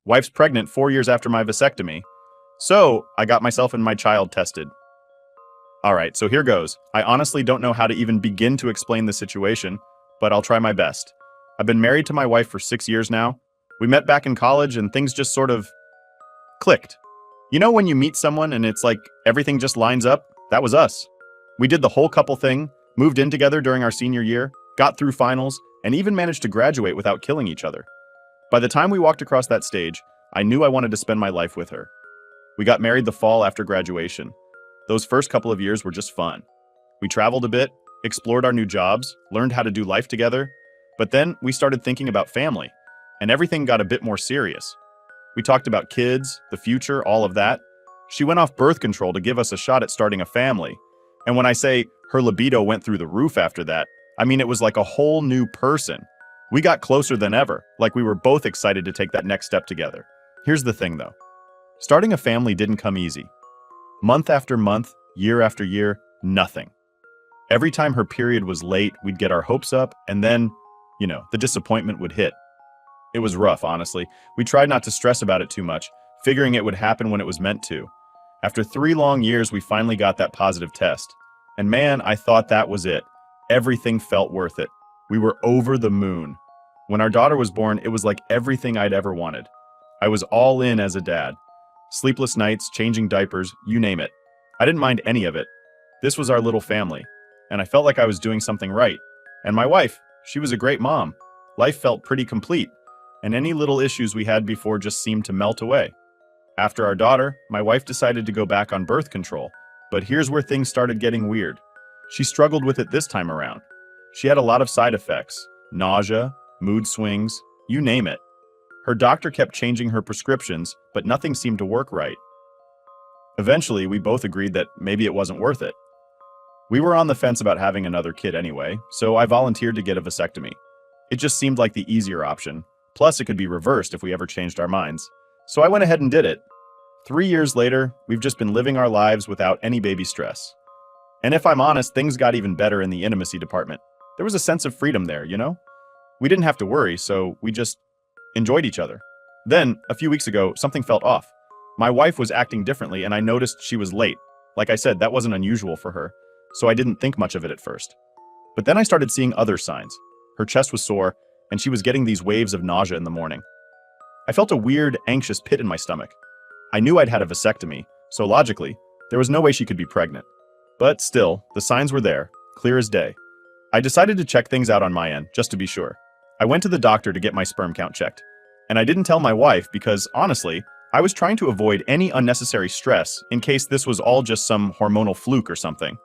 Wife's pregnant 4 years after my vasectomy. So, I got myself and my child tested. Alright, so here goes. I honestly don't know how to even begin to explain the situation, but I'll try my best. I've been married to my wife for 6 years now. We met back in college and things just sort of clicked. You know when you meet someone and it's like everything just lines up? That was us. We did the whole couple thing, moved in together during our senior year, got through finals, and even managed to graduate without killing each other. By the time we walked across that stage, I knew I wanted to spend my life with her. We got married the fall after graduation. Those first couple of years were just fun. We traveled a bit, explored our new jobs, learned how to do life together, but then we started thinking about family, and everything got a bit more serious. We talked about kids, the future, all of that. She went off birth control to give us a shot at starting a family. And when I say her libido went through the roof after that, I mean it was like a whole new person. We got closer than ever, like we were both excited to take that next step together. Here's the thing though. Starting a family didn't come easy. Month after month, year after year, nothing. Every time her period was late, we'd get our hopes up, and then, the disappointment would hit. It was rough, honestly. We tried not to stress about it too much, figuring it would happen when it was meant to. After 3 long years, we finally got that positive test. And man, I thought that was it. Everything felt worth it. We were over the moon. When our daughter was born, it was like everything I'd ever wanted. I was all in as a dad. Sleepless nights, changing diapers, you name it. I didn't mind any of it. This was our little family, and I felt like I was doing something right. And my wife, she was a great mom. Life felt pretty complete, and any little issues we had before just seemed to melt away. After our daughter, my wife decided to go back on birth control, but here's where things started getting weird. She struggled with it this time around. She had a lot of side effects, nausea, mood swings, you name it. Her doctor kept changing her prescriptions, but nothing seemed to work right. Eventually, we both agreed that maybe it wasn't worth it. We were on the fence about having another kid anyway, so I volunteered to get a vasectomy. It just seemed like the easier option, plus it could be reversed if we ever changed our minds. So I went ahead and did it. 3 years later, we've just been living our lives without any baby stress. And if I'm honest, things got even better in the intimacy department. There was a sense of freedom there, We didn't have to worry, so we just enjoyed each other. Then, a few weeks ago, something felt off. My wife was acting differently and I noticed she was late. Like I said, that wasn't unusual for her, so I didn't think much of it at first. But then I started seeing other signs. Her chest was sore, and she was getting these waves of nausea in the morning. I felt a weird, anxious pit in my stomach. I knew I'd had a vasectomy, so logically, there was no way she could be pregnant. But still, the signs were there, clear as day. I decided to check things out on my end, just to be sure. I went to the doctor to get my sperm count checked. And I didn't tell my wife because, honestly, I was trying to avoid any unnecessary stress in case this was all just some hormonal fluke or something.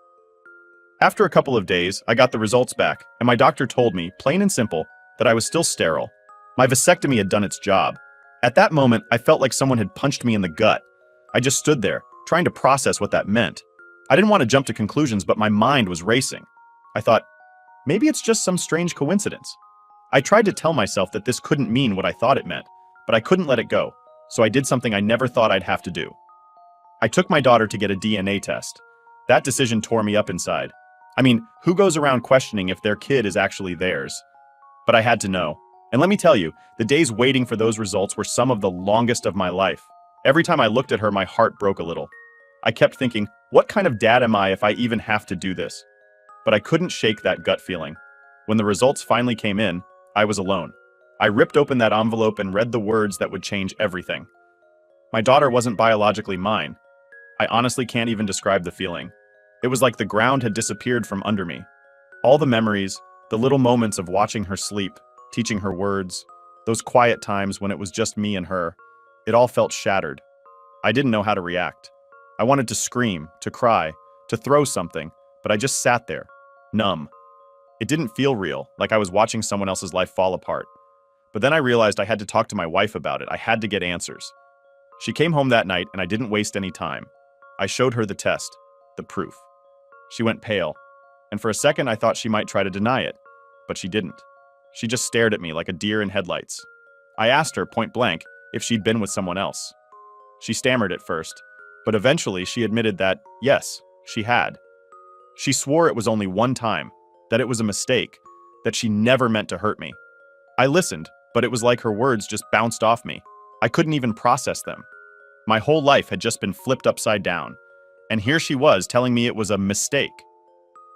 After a couple of days, I got the results back, and my doctor told me, plain and simple, that I was still sterile. My vasectomy had done its job. At that moment, I felt like someone had punched me in the gut. I just stood there, trying to process what that meant. I didn't want to jump to conclusions, but my mind was racing. I thought, maybe it's just some strange coincidence. I tried to tell myself that this couldn't mean what I thought it meant, but I couldn't let it go, so I did something I never thought I'd have to do. I took my daughter to get a DNA test. That decision tore me up inside. I mean, who goes around questioning if their kid is actually theirs? But I had to know. And let me tell you, the days waiting for those results were some of the longest of my life. Every time I looked at her, my heart broke a little. I kept thinking, what kind of dad am I if I even have to do this? But I couldn't shake that gut feeling. When the results finally came in, I was alone. I ripped open that envelope and read the words that would change everything. My daughter wasn't biologically mine. I honestly can't even describe the feeling. It was like the ground had disappeared from under me. All the memories, the little moments of watching her sleep, teaching her words, those quiet times when it was just me and her, it all felt shattered. I didn't know how to react. I wanted to scream, to cry, to throw something, but I just sat there, numb. It didn't feel real, like I was watching someone else's life fall apart. But then I realized I had to talk to my wife about it. I had to get answers. She came home that night and I didn't waste any time. I showed her the test, the proof. She went pale, and for a second I thought she might try to deny it, but she didn't. She just stared at me like a deer in headlights. I asked her point blank if she'd been with someone else. She stammered at first, but eventually she admitted that, yes, she had. She swore it was only one time, that it was a mistake, that she never meant to hurt me. I listened, but it was like her words just bounced off me. I couldn't even process them. My whole life had just been flipped upside down, and here she was telling me it was a mistake.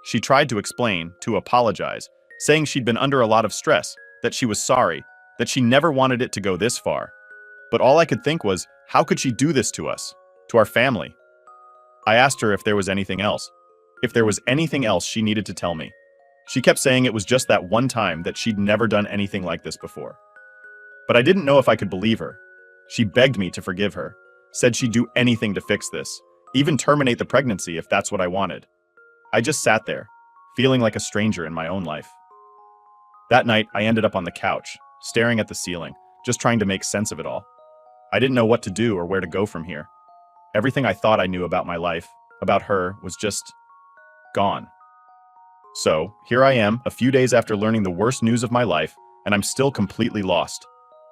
She tried to explain, to apologize, saying she'd been under a lot of stress, that she was sorry, that she never wanted it to go this far. But all I could think was, how could she do this to us, to our family? I asked her if there was anything else. If there was anything else she needed to tell me. She kept saying it was just that one time, that she'd never done anything like this before. But I didn't know if I could believe her. She begged me to forgive her, said she'd do anything to fix this, even terminate the pregnancy if that's what I wanted. I just sat there, feeling like a stranger in my own life. That night, I ended up on the couch, staring at the ceiling, just trying to make sense of it all. I didn't know what to do or where to go from here. Everything I thought I knew about my life, about her, was just gone. So, here I am, a few days after learning the worst news of my life, and I'm still completely lost.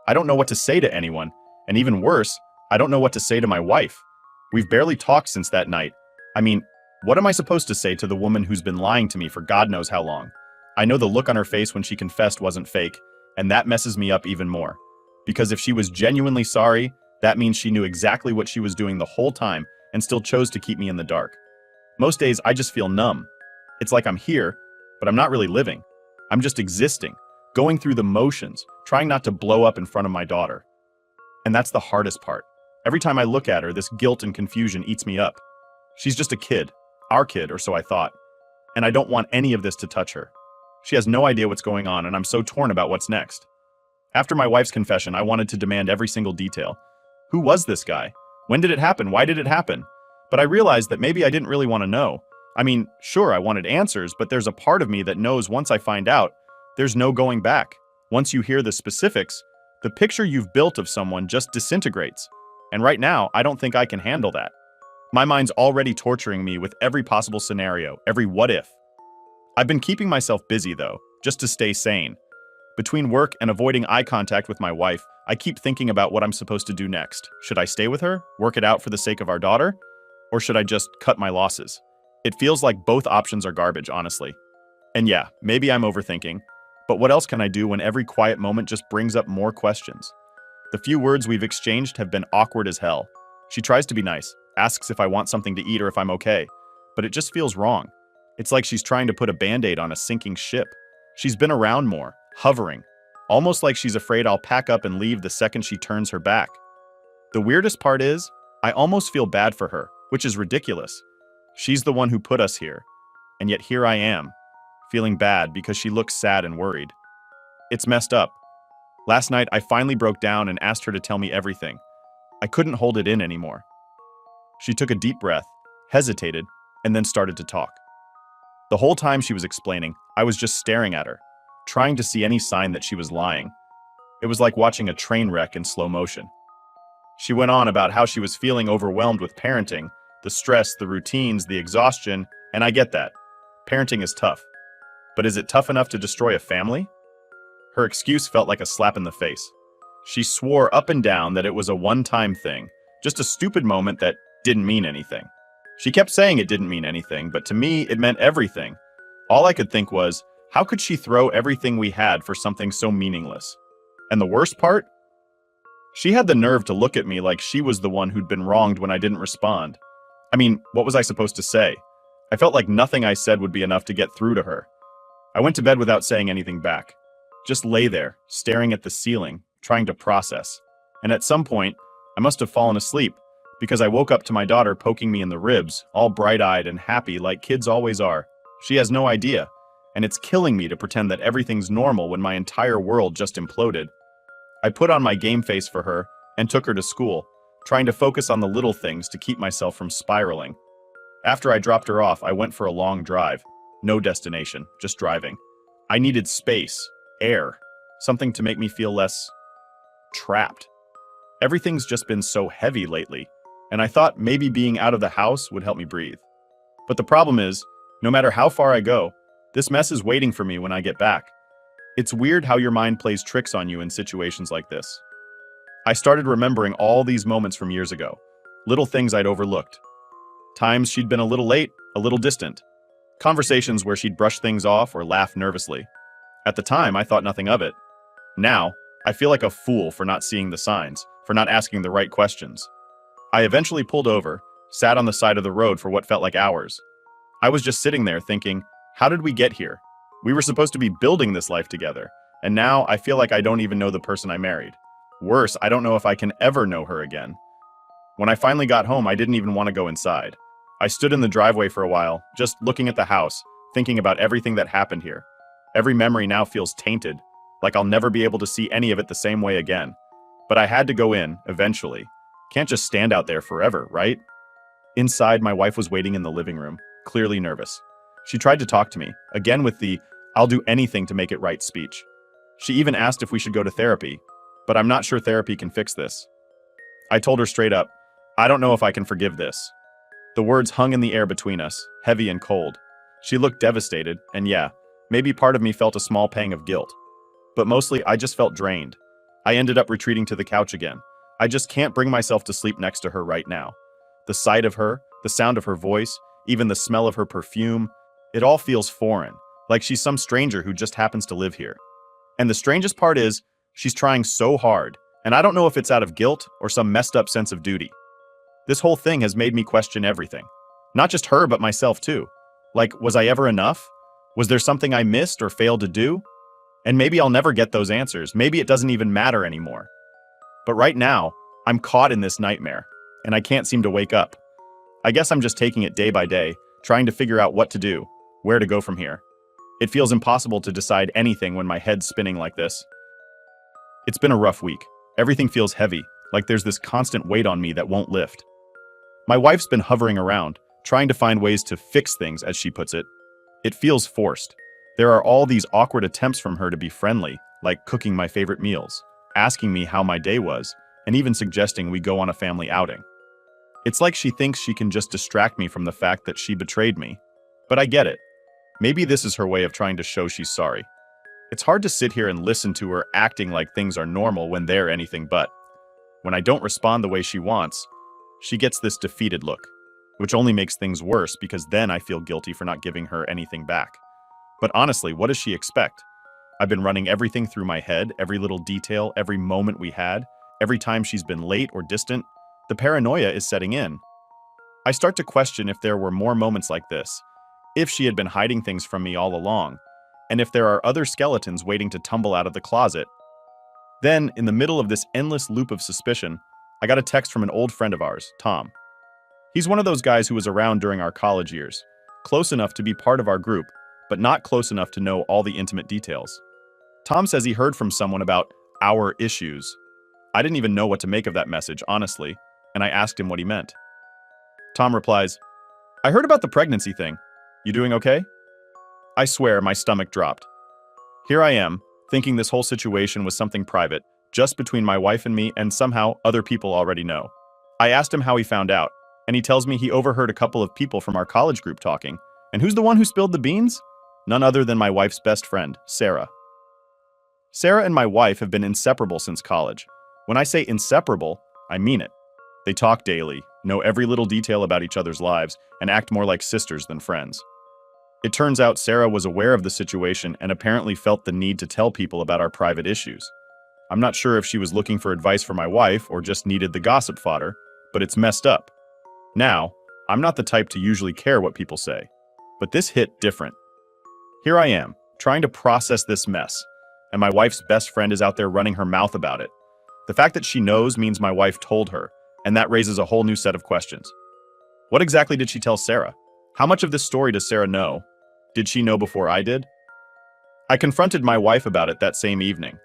I don't know what to say to anyone, and even worse, I don't know what to say to my wife. We've barely talked since that night. I mean, what am I supposed to say to the woman who's been lying to me for God knows how long? I know the look on her face when she confessed wasn't fake, and that messes me up even more. Because if she was genuinely sorry, that means she knew exactly what she was doing the whole time and still chose to keep me in the dark. Most days, I just feel numb. It's like I'm here, but I'm not really living. I'm just existing, going through the motions, trying not to blow up in front of my daughter. And that's the hardest part. Every time I look at her, this guilt and confusion eats me up. She's just a kid, our kid, or so I thought. And I don't want any of this to touch her. She has no idea what's going on, and I'm so torn about what's next. After my wife's confession, I wanted to demand every single detail. Who was this guy? When did it happen? Why did it happen? But I realized that maybe I didn't really want to know. I mean, sure, I wanted answers, but there's a part of me that knows once I find out, there's no going back. Once you hear the specifics, the picture you've built of someone just disintegrates. And right now, I don't think I can handle that. My mind's already torturing me with every possible scenario, every what if. I've been keeping myself busy though, just to stay sane. Between work and avoiding eye contact with my wife, I keep thinking about what I'm supposed to do next. Should I stay with her, work it out for the sake of our daughter? Or should I just cut my losses? It feels like both options are garbage, honestly. And yeah, maybe I'm overthinking, but what else can I do when every quiet moment just brings up more questions? The few words we've exchanged have been awkward as hell. She tries to be nice, asks if I want something to eat or if I'm okay, but it just feels wrong. It's like she's trying to put a band-aid on a sinking ship. She's been around more, hovering, almost like she's afraid I'll pack up and leave the second she turns her back. The weirdest part is, I almost feel bad for her, which is ridiculous. She's the one who put us here, and yet here I am, feeling bad because she looks sad and worried. It's messed up. Last night, I finally broke down and asked her to tell me everything. I couldn't hold it in anymore. She took a deep breath, hesitated, and then started to talk. The whole time she was explaining, I was just staring at her, trying to see any sign that she was lying. It was like watching a train wreck in slow motion. She went on about how she was feeling overwhelmed with parenting, the stress, the routines, the exhaustion, and I get that. Parenting is tough. But is it tough enough to destroy a family? Her excuse felt like a slap in the face. She swore up and down that it was a one-time thing, just a stupid moment that didn't mean anything. She kept saying it didn't mean anything, but to me, it meant everything. All I could think was, how could she throw everything we had for something so meaningless? And the worst part? She had the nerve to look at me like she was the one who'd been wronged when I didn't respond. I mean, what was I supposed to say? I felt like nothing I said would be enough to get through to her. I went to bed without saying anything back. Just lay there, staring at the ceiling, trying to process. And at some point, I must have fallen asleep, because I woke up to my daughter poking me in the ribs, all bright-eyed and happy like kids always are. She has no idea, and it's killing me to pretend that everything's normal when my entire world just imploded. I put on my game face for her and took her to school, trying to focus on the little things to keep myself from spiraling. After I dropped her off, I went for a long drive. No destination, just driving. I needed space, air, something to make me feel less trapped. Everything's just been so heavy lately, and I thought maybe being out of the house would help me breathe. But the problem is, no matter how far I go, this mess is waiting for me when I get back. It's weird how your mind plays tricks on you in situations like this. I started remembering all these moments from years ago, little things I'd overlooked. Times she'd been a little late, a little distant. Conversations where she'd brush things off or laugh nervously. At the time, I thought nothing of it. Now, I feel like a fool for not seeing the signs, for not asking the right questions. I eventually pulled over, sat on the side of the road for what felt like hours. I was just sitting there thinking, how did we get here? We were supposed to be building this life together, and now I feel like I don't even know the person I married. Worse, I don't know if I can ever know her again. When I finally got home, I didn't even want to go inside. I stood in the driveway for a while, just looking at the house, thinking about everything that happened here. Every memory now feels tainted, like I'll never be able to see any of it the same way again. But I had to go in, eventually. Can't just stand out there forever, right? Inside, my wife was waiting in the living room, clearly nervous. She tried to talk to me, again with the, "I'll do anything to make it right" speech. She even asked if we should go to therapy, but I'm not sure therapy can fix this. I told her straight up, I don't know if I can forgive this. The words hung in the air between us, heavy and cold. She looked devastated, and yeah, maybe part of me felt a small pang of guilt. But mostly, I just felt drained. I ended up retreating to the couch again. I just can't bring myself to sleep next to her right now. The sight of her, the sound of her voice, even the smell of her perfume, it all feels foreign, like she's some stranger who just happens to live here. And the strangest part is, she's trying so hard, and I don't know if it's out of guilt or some messed up sense of duty. This whole thing has made me question everything. Not just her, but myself too. Like, was I ever enough? Was there something I missed or failed to do? And maybe I'll never get those answers. Maybe it doesn't even matter anymore. But right now, I'm caught in this nightmare, and I can't seem to wake up. I guess I'm just taking it day by day, trying to figure out what to do, where to go from here. It feels impossible to decide anything when my head's spinning like this. It's been a rough week. Everything feels heavy, like there's this constant weight on me that won't lift. My wife's been hovering around, trying to find ways to fix things, as she puts it. It feels forced. There are all these awkward attempts from her to be friendly, like cooking my favorite meals, asking me how my day was, and even suggesting we go on a family outing. It's like she thinks she can just distract me from the fact that she betrayed me. But I get it. Maybe this is her way of trying to show she's sorry. It's hard to sit here and listen to her acting like things are normal when they're anything but. When I don't respond the way she wants, she gets this defeated look, which only makes things worse because then I feel guilty for not giving her anything back. But honestly, what does she expect? I've been running everything through my head, every little detail, every moment we had, every time she's been late or distant. The paranoia is setting in. I start to question if there were more moments like this, if she had been hiding things from me all along, and if there are other skeletons waiting to tumble out of the closet. Then, in the middle of this endless loop of suspicion, I got a text from an old friend of ours, Tom. He's one of those guys who was around during our college years, close enough to be part of our group, but not close enough to know all the intimate details. Tom says he heard from someone about our issues. I didn't even know what to make of that message, honestly, and I asked him what he meant. Tom replies, "I heard about the pregnancy thing. You doing okay?" I swear my stomach dropped. Here I am, thinking this whole situation was something private, just between my wife and me, and somehow other people already know. I asked him how he found out, and he tells me he overheard a couple of people from our college group talking. And who's the one who spilled the beans? None other than my wife's best friend, Sarah. Sarah and my wife have been inseparable since college. When I say inseparable, I mean it. They talk daily, know every little detail about each other's lives, and act more like sisters than friends. It turns out Sarah was aware of the situation and apparently felt the need to tell people about our private issues. I'm not sure if she was looking for advice for my wife or just needed the gossip fodder, but it's messed up. Now, I'm not the type to usually care what people say, but this hit different. Here I am, trying to process this mess, and my wife's best friend is out there running her mouth about it. The fact that she knows means my wife told her, and that raises a whole new set of questions. What exactly did she tell Sarah? How much of this story does Sarah know? Did she know before I did? I confronted my wife about it that same evening.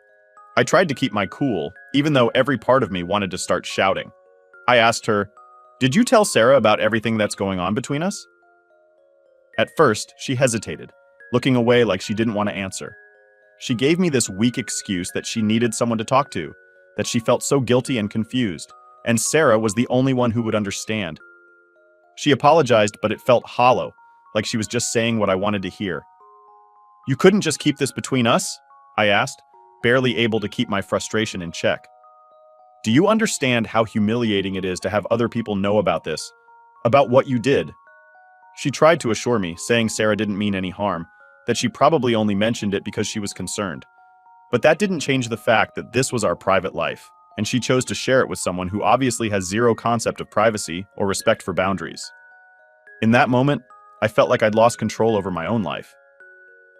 I tried to keep my cool, even though every part of me wanted to start shouting. I asked her, "Did you tell Sarah about everything that's going on between us?" At first, she hesitated, looking away like she didn't want to answer. She gave me this weak excuse that she needed someone to talk to, that she felt so guilty and confused, and Sarah was the only one who would understand. She apologized, but it felt hollow, like she was just saying what I wanted to hear. "You couldn't just keep this between us?" I asked, barely able to keep my frustration in check. "Do you understand how humiliating it is to have other people know about this, about what you did?" She tried to assure me, saying Sarah didn't mean any harm, that she probably only mentioned it because she was concerned. But that didn't change the fact that this was our private life, and she chose to share it with someone who obviously has zero concept of privacy or respect for boundaries. In that moment, I felt like I'd lost control over my own life.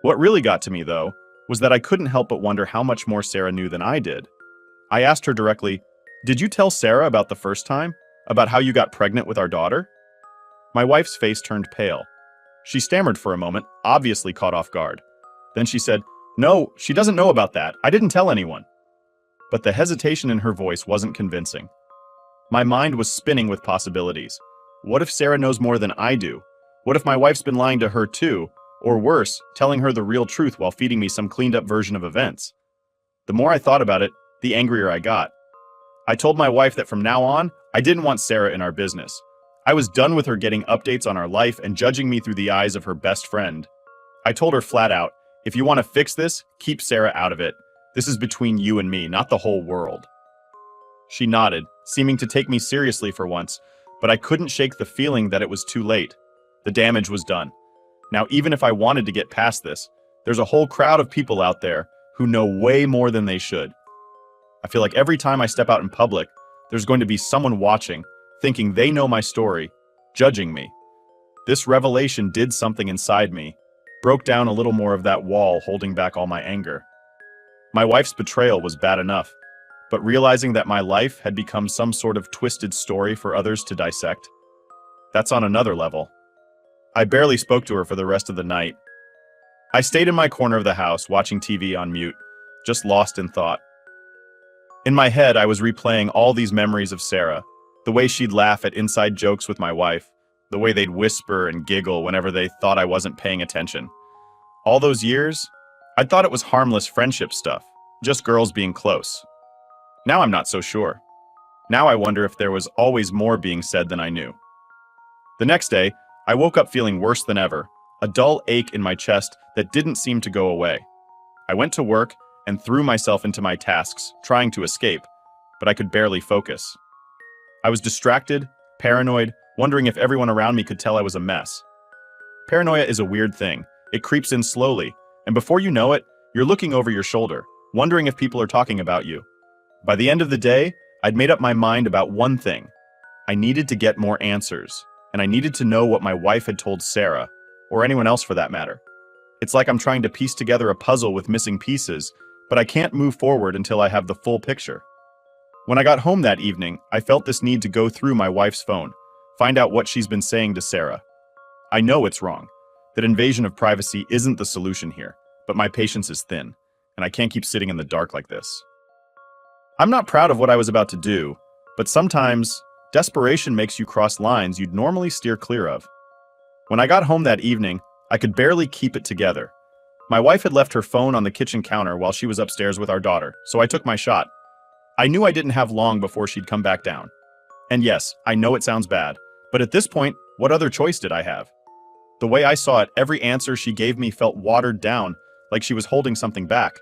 What really got to me, though, was that I couldn't help but wonder how much more Sarah knew than I did. I asked her directly, "Did you tell Sarah about the first time? About how you got pregnant with our daughter?" My wife's face turned pale. She stammered for a moment, obviously caught off guard. Then she said, "No, she doesn't know about that. I didn't tell anyone." But the hesitation in her voice wasn't convincing. My mind was spinning with possibilities. What if Sarah knows more than I do? What if my wife's been lying to her too? Or worse, telling her the real truth while feeding me some cleaned up version of events? The more I thought about it, the angrier I got. I told my wife that from now on, I didn't want Sarah in our business. I was done with her getting updates on our life and judging me through the eyes of her best friend. I told her flat out, "If you want to fix this, keep Sarah out of it. This is between you and me, not the whole world." She nodded, seeming to take me seriously for once, but I couldn't shake the feeling that it was too late. The damage was done. Now, even if I wanted to get past this, there's a whole crowd of people out there who know way more than they should. I feel like every time I step out in public, there's going to be someone watching, thinking they know my story, judging me. This revelation did something inside me, broke down a little more of that wall holding back all my anger. My wife's betrayal was bad enough, but realizing that my life had become some sort of twisted story for others to dissect, that's on another level. I barely spoke to her for the rest of the night. I stayed in my corner of the house watching TV on mute, just lost in thought. In my head, I was replaying all these memories of Sarah, the way she'd laugh at inside jokes with my wife, the way they'd whisper and giggle whenever they thought I wasn't paying attention. All those years, I'd thought it was harmless friendship stuff, just girls being close. Now I'm not so sure. Now I wonder if there was always more being said than I knew. The next day, I woke up feeling worse than ever, a dull ache in my chest that didn't seem to go away. I went to work and threw myself into my tasks, trying to escape, but I could barely focus. I was distracted, paranoid, wondering if everyone around me could tell I was a mess. Paranoia is a weird thing. It creeps in slowly, and before you know it, you're looking over your shoulder, wondering if people are talking about you. By the end of the day, I'd made up my mind about one thing. I needed to get more answers, and I needed to know what my wife had told Sarah, or anyone else for that matter. It's like I'm trying to piece together a puzzle with missing pieces, but I can't move forward until I have the full picture. When I got home that evening, I felt this need to go through my wife's phone, find out what she's been saying to Sarah. I know it's wrong, that invasion of privacy isn't the solution here, but my patience is thin, and I can't keep sitting in the dark like this. I'm not proud of what I was about to do, but sometimes desperation makes you cross lines you'd normally steer clear of. When I got home that evening, I could barely keep it together. My wife had left her phone on the kitchen counter while she was upstairs with our daughter, so I took my shot. I knew I didn't have long before she'd come back down. And yes, I know it sounds bad, but at this point, what other choice did I have? The way I saw it, every answer she gave me felt watered down, like she was holding something back.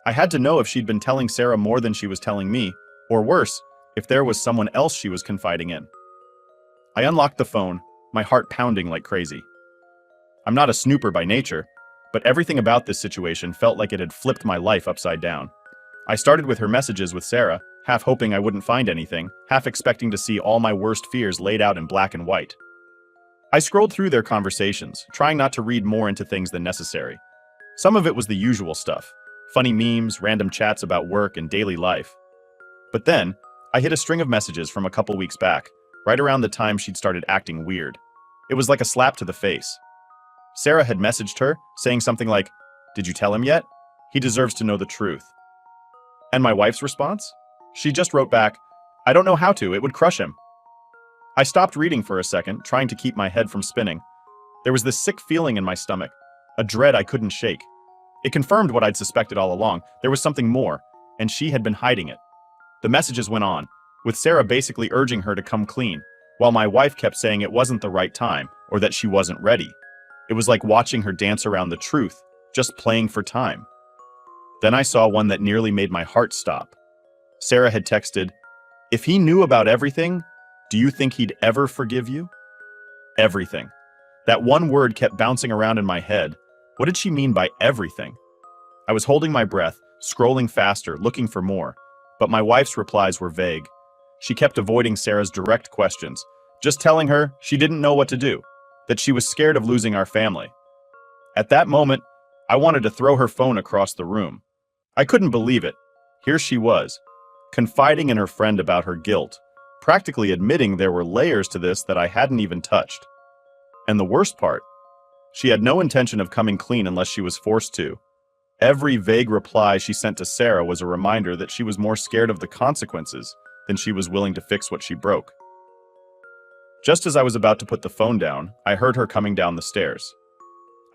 I had to know if she'd been telling Sarah more than she was telling me, or worse, if there was someone else she was confiding in. I unlocked the phone, my heart pounding like crazy. I'm not a snooper by nature, but everything about this situation felt like it had flipped my life upside down. I started with her messages with Sarah, half hoping I wouldn't find anything, half expecting to see all my worst fears laid out in black and white. I scrolled through their conversations, trying not to read more into things than necessary. Some of it was the usual stuff, funny memes, random chats about work and daily life. But then, I hit a string of messages from a couple weeks back, right around the time she'd started acting weird. It was like a slap to the face. Sarah had messaged her, saying something like, "Did you tell him yet? He deserves to know the truth." And my wife's response? She just wrote back, "I don't know how to, it would crush him." I stopped reading for a second, trying to keep my head from spinning. There was this sick feeling in my stomach, a dread I couldn't shake. It confirmed what I'd suspected all along. There was something more, and she had been hiding it. The messages went on, with Sarah basically urging her to come clean, while my wife kept saying it wasn't the right time, or that she wasn't ready. It was like watching her dance around the truth, just playing for time. Then I saw one that nearly made my heart stop. Sarah had texted, "If he knew about everything, do you think he'd ever forgive you?" Everything. That one word kept bouncing around in my head. What did she mean by everything? I was holding my breath, scrolling faster, looking for more. But my wife's replies were vague. She kept avoiding Sarah's direct questions, just telling her she didn't know what to do, that she was scared of losing our family. At that moment, I wanted to throw her phone across the room. I couldn't believe it. Here she was, confiding in her friend about her guilt, practically admitting there were layers to this that I hadn't even touched. And the worst part, she had no intention of coming clean unless she was forced to. Every vague reply she sent to Sarah was a reminder that she was more scared of the consequences than she was willing to fix what she broke. Just as I was about to put the phone down, I heard her coming down the stairs.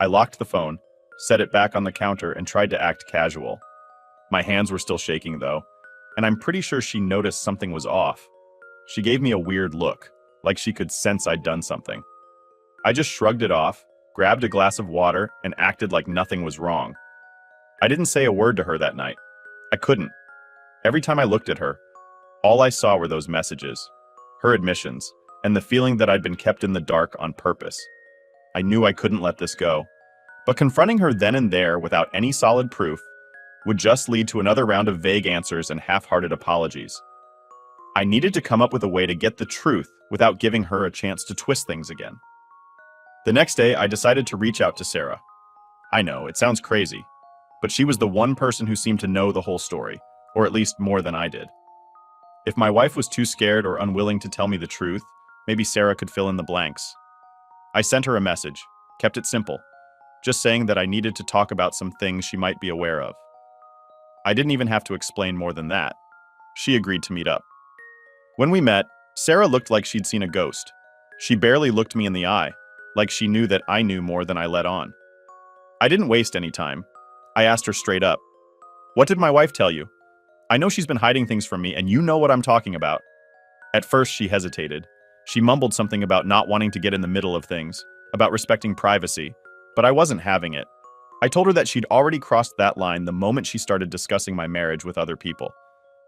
I locked the phone, set it back on the counter, and tried to act casual. My hands were still shaking, though, and I'm pretty sure she noticed something was off. She gave me a weird look, like she could sense I'd done something. I just shrugged it off, grabbed a glass of water, and acted like nothing was wrong. I didn't say a word to her that night. I couldn't. Every time I looked at her, all I saw were those messages, her admissions, and the feeling that I'd been kept in the dark on purpose. I knew I couldn't let this go. But confronting her then and there without any solid proof would just lead to another round of vague answers and half-hearted apologies. I needed to come up with a way to get the truth without giving her a chance to twist things again. The next day, I decided to reach out to Sarah. I know, it sounds crazy, but she was the one person who seemed to know the whole story, or at least more than I did. If my wife was too scared or unwilling to tell me the truth, maybe Sarah could fill in the blanks. I sent her a message, kept it simple, just saying that I needed to talk about some things she might be aware of. I didn't even have to explain more than that. She agreed to meet up. When we met, Sarah looked like she'd seen a ghost. She barely looked me in the eye, like she knew that I knew more than I let on. I didn't waste any time. I asked her straight up, "What did my wife tell you? I know she's been hiding things from me, and you know what I'm talking about." At first, she hesitated. She mumbled something about not wanting to get in the middle of things, about respecting privacy, but I wasn't having it. I told her that she'd already crossed that line the moment she started discussing my marriage with other people.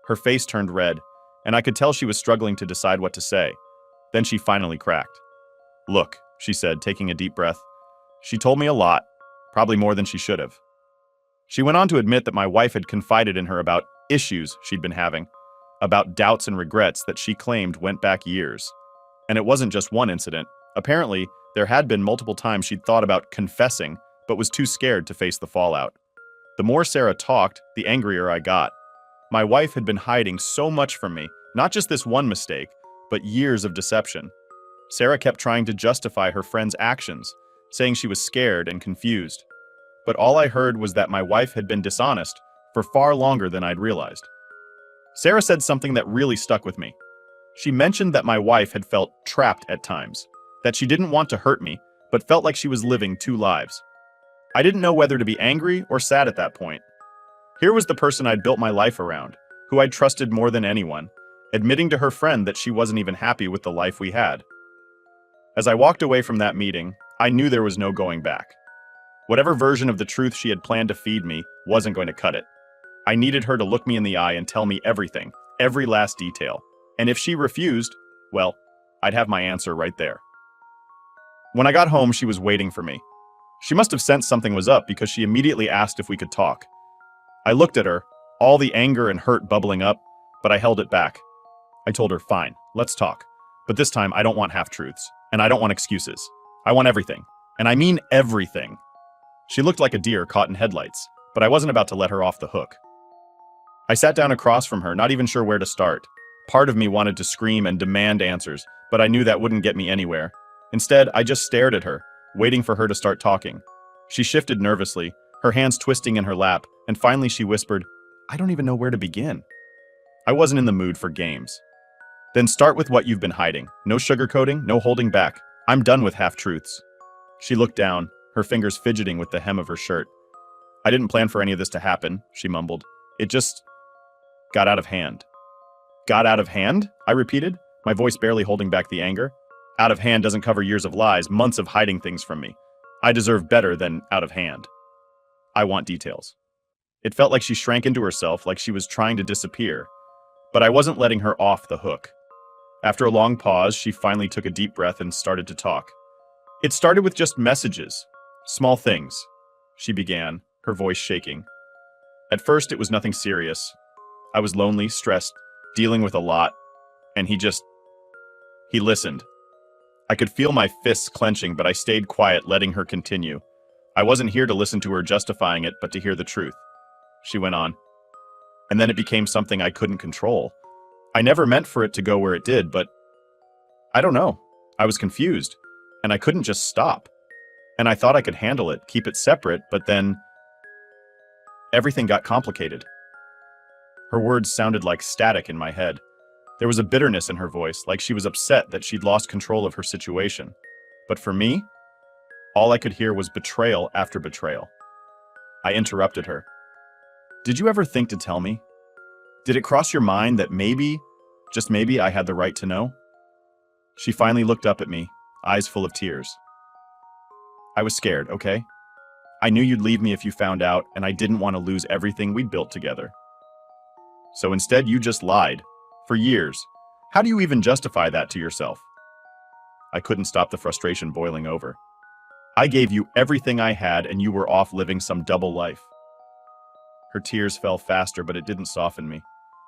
Her face turned red, and I could tell she was struggling to decide what to say. Then she finally cracked. "Look," she said, taking a deep breath. "She told me a lot, probably more than she should have." She went on to admit that my wife had confided in her about issues she'd been having, about doubts and regrets that she claimed went back years. And it wasn't just one incident. Apparently, there had been multiple times she'd thought about confessing, but was too scared to face the fallout. The more Sarah talked, the angrier I got. My wife had been hiding so much from me, not just this one mistake, but years of deception. Sarah kept trying to justify her friend's actions, saying she was scared and confused. But all I heard was that my wife had been dishonest for far longer than I'd realized. Sarah said something that really stuck with me. She mentioned that my wife had felt trapped at times, that she didn't want to hurt me, but felt like she was living two lives. I didn't know whether to be angry or sad at that point. Here was the person I'd built my life around, who I'd trusted more than anyone, admitting to her friend that she wasn't even happy with the life we had. As I walked away from that meeting, I knew there was no going back. Whatever version of the truth she had planned to feed me wasn't going to cut it. I needed her to look me in the eye and tell me everything, every last detail. And if she refused, well, I'd have my answer right there. When I got home, she was waiting for me. She must have sensed something was up because she immediately asked if we could talk. I looked at her, all the anger and hurt bubbling up, but I held it back. I told her, "Fine, let's talk. But this time I don't want half-truths, and I don't want excuses. I want everything. And I mean everything." She looked like a deer caught in headlights, but I wasn't about to let her off the hook. I sat down across from her, not even sure where to start. Part of me wanted to scream and demand answers, but I knew that wouldn't get me anywhere. Instead, I just stared at her, waiting for her to start talking. She shifted nervously, her hands twisting in her lap, and finally she whispered, "I don't even know where to begin." I wasn't in the mood for games. "Then start with what you've been hiding. No sugarcoating, no holding back. I'm done with half-truths." She looked down, her fingers fidgeting with the hem of her shirt. "I didn't plan for any of this to happen," she mumbled. "It just got out of hand." "Got out of hand?" I repeated, my voice barely holding back the anger. "Out of hand doesn't cover years of lies, months of hiding things from me. I deserve better than out of hand. I want details." It felt like she shrank into herself, like she was trying to disappear. But I wasn't letting her off the hook. After a long pause, she finally took a deep breath and started to talk. "It started with just messages. Small things," she began, her voice shaking. "At first, it was nothing serious. I was lonely, stressed, dealing with a lot, and he listened. I could feel my fists clenching, but I stayed quiet, letting her continue. I wasn't here to listen to her justifying it, but to hear the truth. She went on. And then it became something I couldn't control. I never meant for it to go where it did, but I don't know. I was confused, and I couldn't just stop. And I thought I could handle it, keep it separate, but then everything got complicated. Her words sounded like static in my head. There was a bitterness in her voice, like she was upset that she'd lost control of her situation. But for me, all I could hear was betrayal after betrayal. I interrupted her. Did you ever think to tell me? Did it cross your mind that maybe, just maybe, I had the right to know? She finally looked up at me, eyes full of tears. I was scared, okay? I knew you'd leave me if you found out, and I didn't want to lose everything we'd built together. So instead, you just lied. For years. How do you even justify that to yourself? I couldn't stop the frustration boiling over. I gave you everything I had, and you were off living some double life. Her tears fell faster, but it didn't soften me.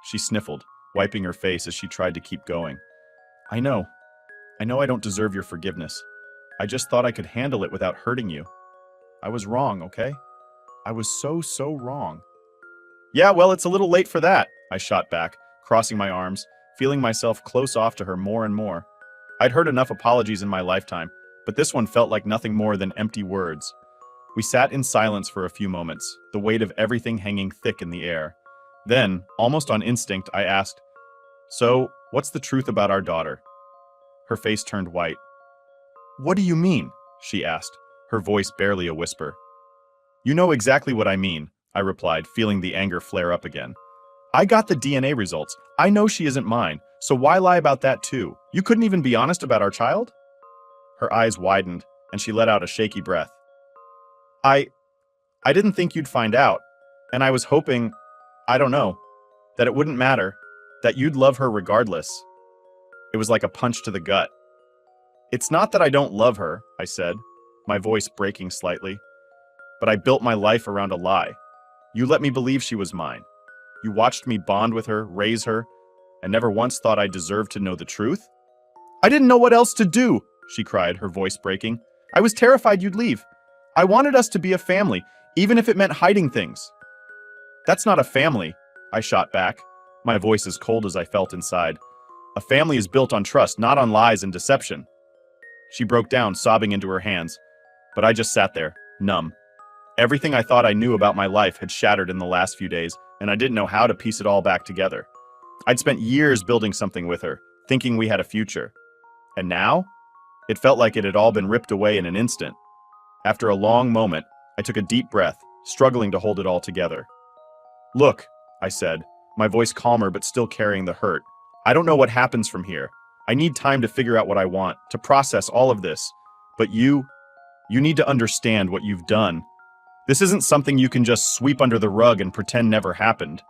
She sniffled, wiping her face as she tried to keep going. I know I don't deserve your forgiveness. I just thought I could handle it without hurting you. I was wrong, okay? I was so wrong. Yeah, well, it's a little late for that, I shot back, crossing my arms, feeling myself close off to her more and more. I'd heard enough apologies in my lifetime, but this one felt like nothing more than empty words. We sat in silence for a few moments, the weight of everything hanging thick in the air. Then, almost on instinct, I asked, "So, what's the truth about our daughter?" Her face turned white. "What do you mean?" she asked, her voice barely a whisper. "You know exactly what I mean," I replied, feeling the anger flare up again. "I got the DNA results. I know she isn't mine, so why lie about that too? You couldn't even be honest about our child?" Her eyes widened, and she let out a shaky breath. I didn't think you'd find out, and I was hoping, I don't know, that it wouldn't matter, that you'd love her regardless. It was like a punch to the gut. It's not that I don't love her, I said, my voice breaking slightly, but I built my life around a lie. You let me believe she was mine. You watched me bond with her, raise her, and never once thought I deserved to know the truth? I didn't know what else to do, she cried, her voice breaking. I was terrified you'd leave. I wanted us to be a family, even if it meant hiding things. That's not a family, I shot back, my voice as cold as I felt inside. A family is built on trust, not on lies and deception. She broke down, sobbing into her hands, but I just sat there, numb. Everything I thought I knew about my life had shattered in the last few days, and I didn't know how to piece it all back together. I'd spent years building something with her, thinking we had a future. And now? It felt like it had all been ripped away in an instant. After a long moment, I took a deep breath, struggling to hold it all together. Look, I said, my voice calmer but still carrying the hurt. I don't know what happens from here. I need time to figure out what I want, to process all of this. But you need to understand what you've done. This isn't something you can just sweep under the rug and pretend never happened.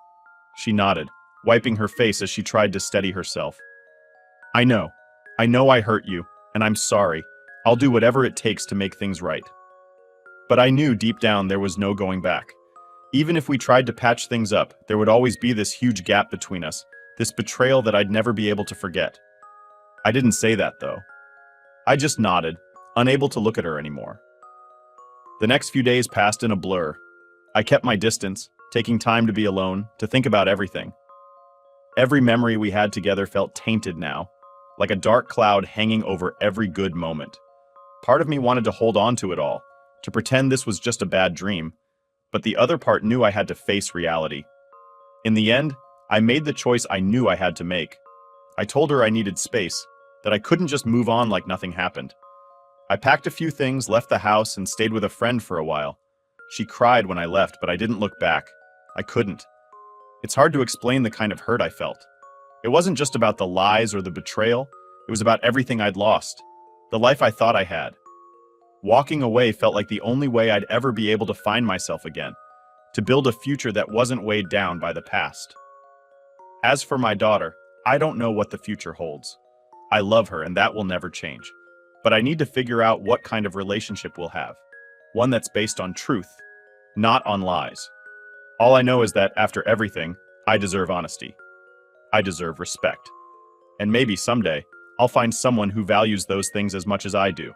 She nodded, wiping her face as she tried to steady herself. I know I hurt you, and I'm sorry. I'll do whatever it takes to make things right. But I knew deep down there was no going back. Even if we tried to patch things up, there would always be this huge gap between us, this betrayal that I'd never be able to forget. I didn't say that, though. I just nodded, unable to look at her anymore. The next few days passed in a blur. I kept my distance, taking time to be alone, to think about everything. Every memory we had together felt tainted now, like a dark cloud hanging over every good moment. Part of me wanted to hold on to it all, to pretend this was just a bad dream, but the other part knew I had to face reality. In the end, I made the choice I knew I had to make. I told her I needed space, that I couldn't just move on like nothing happened. I packed a few things, left the house, and stayed with a friend for a while. She cried when I left, but I didn't look back. I couldn't. It's hard to explain the kind of hurt I felt. It wasn't just about the lies or the betrayal, it was about everything I'd lost, the life I thought I had. Walking away felt like the only way I'd ever be able to find myself again, to build a future that wasn't weighed down by the past. As for my daughter, I don't know what the future holds. I love her, and that will never change. But I need to figure out what kind of relationship we'll have. One that's based on truth, not on lies. All I know is that, after everything, I deserve honesty. I deserve respect. And maybe someday, I'll find someone who values those things as much as I do.